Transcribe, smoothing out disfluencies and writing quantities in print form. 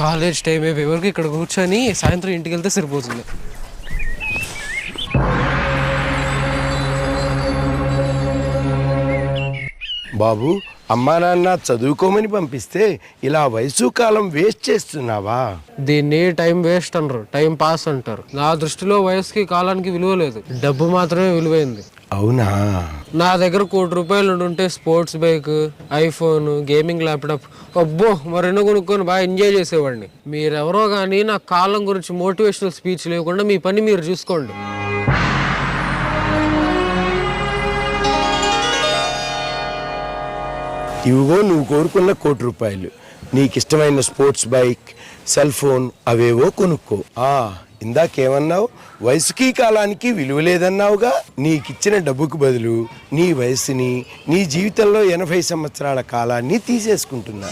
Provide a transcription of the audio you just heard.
College time ఎవరికి ఇక్కడ కూర్చొని సాయంత్రం ఇంటికి వెళ్తే సరిపోతుంది. బాబు, అమ్మా నాన్న చదువుకోమని పంపిస్తే ఇలా వయసు కాలం వేస్ట్ చేస్తున్నావా? దీన్ని టైం వేస్ట్ అనరు, టైం పాస్ అంటారు. నా దృష్టిలో వయసుకి కాలానికి విలువ లేదు, డబ్బు మాత్రమే విలువైంది. అవునా? నా దగ్గర ₹1,00,00,000 ఉంటే sports bike, iPhone, gaming laptop అబ్బో మరెన్నో కొనుక్కొని బాగా ఎంజాయ్ చేసేవాడిని. మీరెవరో కానీ నా కాలం గురించి మోటివేషనల్ స్పీచ్ లేకుండా మీ పని మీరు చూసుకోండి. ఇవిగో నువ్వు కోరుకున్న ₹1,00,00,000. నీకిష్టమైన స్పోర్ట్స్ బైక్, సెల్ ఫోన్ అవేవో కొనుక్కో. ఇందాకేమన్నావు? వయసుకి కాలానికి విలువ లేదన్నావుగా. నీకిచ్చిన డబ్బుకు బదులు నీ వయసుని, నీ జీవితంలో 80 సంవత్సరాల కాలాన్ని తీసేసుకుంటున్నా.